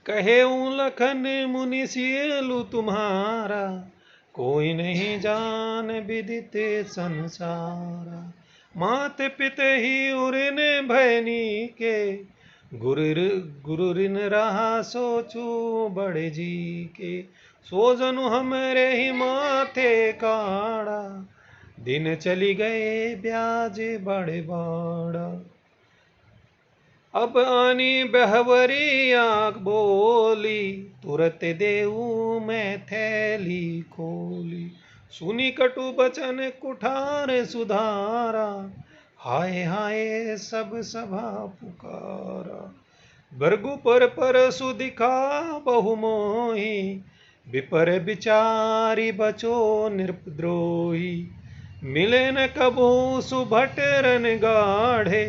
कहे लखन मुनि सियलु तुम्हारा, कोई नहीं जान विदित संसारा। मात पित ही उरिन भयनी के, गुरु ऋण रहा सोचू बड़े जी के। सो जनु हमरे ही माथे काड़ा, दिन चली गए ब्याज बड़े बाड़ा। अब आनी बहवरी आँख बोली, तुरत देऊ मैं थैली खोली। सुनी कटु बचन कुठार सुधारा, हाय हाय सब सभा पुकारा। भृगु पर सुदिखा बहु मोही, विपर बिचारी बचो नृपद्रोही। मिले न कबू सुभट रन गाढ़े,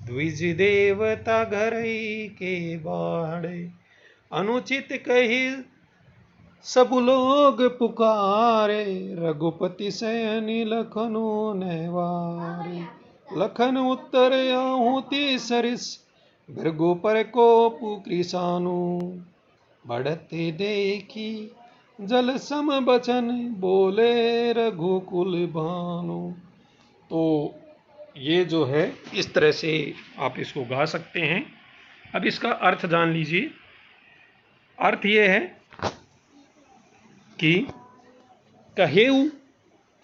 द्विज देवता घरई के बाड़े। अनुचित कही सब लोग पुकारे, रघुपति सयनि लखनु नहवारे। लखन उत्तर आहुति सरिस, भृगु पर कोप कृषानु। बढ़ते देखी जल सम बचन, बोले रघुकुल भानु। तो ये जो है इस तरह से आप इसको गा सकते हैं। अब इसका अर्थ जान लीजिए। अर्थ ये है कि कहेऊ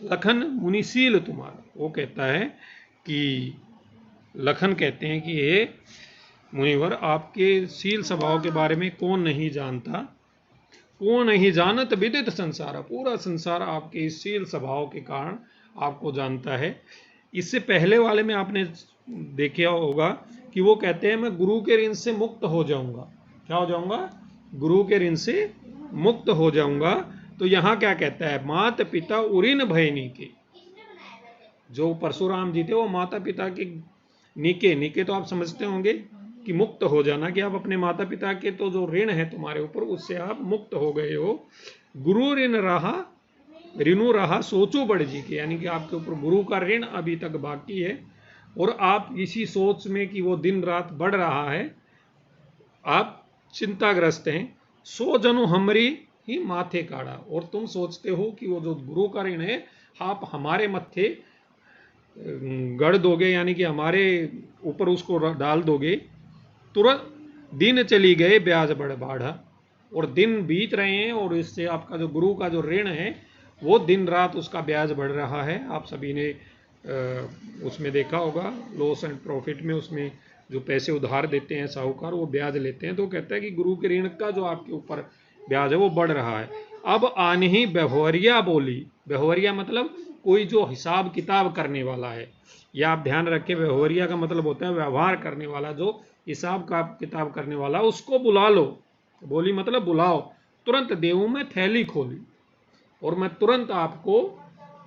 लखन मुनिशील तुम्हारा, वो कहता है कि लखन कहते हैं कि हे मुनिवर, आपके शील स्वभाव के बारे में कौन नहीं जानता। कौन नहीं जानत विदित संसार, पूरा संसार आपके इस शील स्वभाव के कारण आपको जानता है। इससे पहले वाले में आपने देखा होगा कि वो कहते हैं मैं गुरु के ऋण से मुक्त हो जाऊंगा। क्या हो जाऊंगा? गुरु के ऋण से मुक्त हो जाऊंगा। तो यहाँ क्या कहता है? माता पिता उरिन भयनी के। जो परशुराम जी थे वो माता पिता के नीके तो आप समझते होंगे कि मुक्त हो जाना, कि आप अपने माता पिता के तो जो ऋण है तुम्हारे ऊपर उससे आप मुक्त हो गए हो। गुरु ऋणु रहा सोचो बड़े जी के, यानी कि आपके ऊपर गुरु का ऋण अभी तक बाकी है और आप इसी सोच में कि वो दिन रात बढ़ रहा है, आप चिंताग्रस्त हैं। सो जनु हमरी ही माथे काढ़ा, और तुम सोचते हो कि वो जो गुरु का ऋण है आप हमारे मत्थे गढ़ दोगे, यानी कि हमारे ऊपर उसको डाल दोगे। तुरंत दिन चली गए ब्याज बढ़ बाढ़ा, और दिन बीत रहे हैं और इससे आपका जो गुरु का जो ऋण है वो दिन रात उसका ब्याज बढ़ रहा है। आप सभी ने उसमें देखा होगा लॉस एंड प्रॉफिट में, उसमें जो पैसे उधार देते हैं साहूकार वो ब्याज लेते हैं। तो कहता है कि गुरु के ऋण का जो आपके ऊपर ब्याज है वो बढ़ रहा है। अब आनही बेहवरिया बोली। बेहवरिया मतलब कोई जो हिसाब किताब करने वाला है, या आप ध्यान रखें बेहवरिया का मतलब होता है व्यवहार करने वाला, जो हिसाब का किताब करने वाला, उसको बुला लो। बोली मतलब बुलाओ। तुरंत देऊं मैं थैली खोली, और मैं तुरंत आपको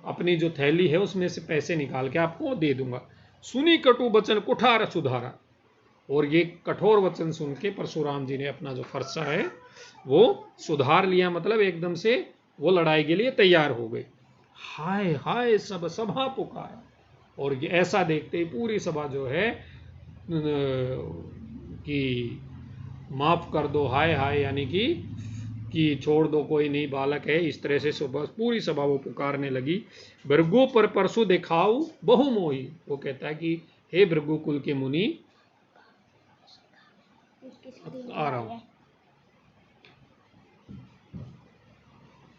अपनी जो थैली है उसमें से पैसे निकाल के आपको दे दूंगा। सुनी कटु वचन कुठार सुधारा, और ये कठोर वचन सुन के परशुराम जी ने अपना जो फरसा है वो सुधार लिया, मतलब एकदम से वो लड़ाई के लिए तैयार हो गए। हाय हाय सब सभा पुकारा, और ये ऐसा देखते ही पूरी सभा जो है कि माफ कर दो, हाय हाय, यानी कि छोड़ दो, कोई नहीं बालक है, इस तरह से पूरी सभा वो पुकारने लगी। भृगु पर परसु दिखाऊ बहु मोही, वो कहता है कि हे भृगु कुल के मुनि, आ रहा हूं,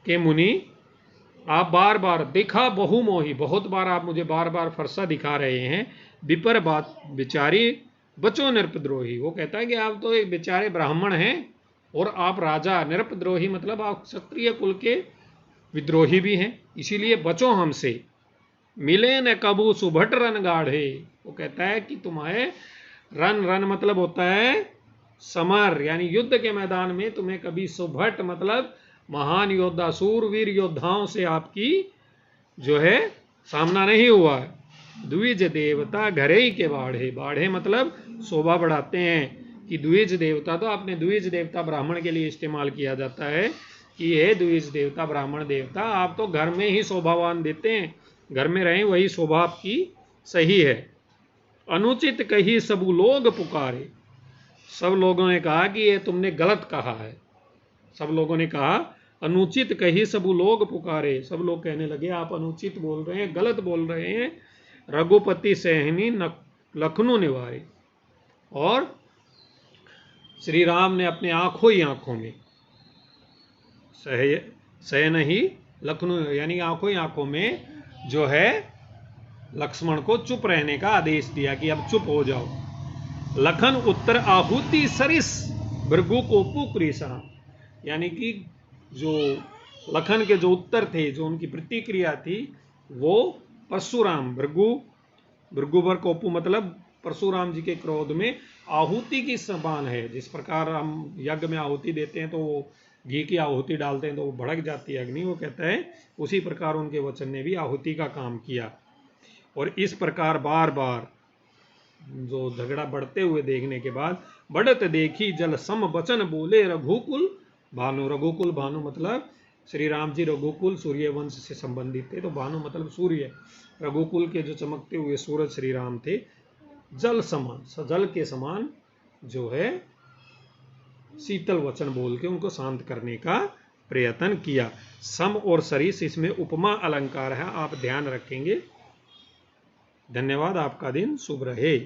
के मुनि आप बार बार दिखा बहु मोही, बहुत बार आप मुझे बार बार फरसा दिखा रहे हैं। विपर बात बिचारी बचो नृपद्रोही, वो कहता है कि आप तो एक बेचारे ब्राह्मण हैं और आप राजा। नृपद्रोही मतलब आप क्षत्रिय कुल के विद्रोही भी हैं, इसीलिए बचो हमसे। मिले न कबू सुभट रन गाढ़े, वो कहता है कि तुम्हारे रन मतलब होता है समर, यानी युद्ध के मैदान में तुम्हें कभी सुभट मतलब महान योद्धा सूरवीर योद्धाओं से आपकी जो है सामना नहीं हुआ है। द्विज देवता घरे के बाढ़े, बाढ़े मतलब शोभा बढ़ाते हैं, कि द्विज देवता, तो आपने द्विज देवता ब्राह्मण के लिए इस्तेमाल किया जाता है कि ये द्विज देवता ब्राह्मण देवता आप तो घर में ही शोभावान देते हैं, घर में रहें वही शोभा आपकी सही है। अनुचित कही सबु लोग पुकारे, सब लोगों ने कहा कि ये तुमने गलत कहा है। सब लोगों ने कहा अनुचित कही सबु लोग पुकारे। सब लोग कहने लगे आप अनुचित बोल रहे हैं, गलत बोल रहे हैं। रघुपति सहनी लखनऊ निवारे। और श्री राम ने अपने आंखों ही आंखों में सहन ही लखनऊ, यानी आंखों ही आंखों में जो है लक्ष्मण को चुप रहने का आदेश दिया कि अब चुप हो जाओ। लखन उत्तर आहुति सरिस भृगु कोपु कृषा, यानी कि जो लखन के जो उत्तर थे, जो उनकी प्रतिक्रिया थी, वो परशुराम भृगु वर कोपु मतलब परशुराम जी के क्रोध में आहुति की समान है। जिस प्रकार हम यज्ञ में आहुति देते हैं तो वो घी की आहुति डालते हैं तो वो भड़क जाती है अग्नि, वो कहता है उसी प्रकार उनके वचन ने भी आहुति का काम किया। और इस प्रकार बार बार जो झगड़ा बढ़ते हुए देखने के बाद बढ़त देखी जल सम वचन बोले रघुकुल भानु। रघुकुल भानु मतलब श्री राम जी रघुकुल सूर्य वंश से संबंधित थे, तो भानु मतलब सूर्य। रघुकुल के जो चमकते हुए सूरज श्री राम थे, जल समान, जल के समान जो है शीतल वचन बोल के उनको शांत करने का प्रयत्न किया। सम और सरिस इसमें उपमा अलंकार है, आप ध्यान रखेंगे। धन्यवाद, आपका दिन शुभ रहे।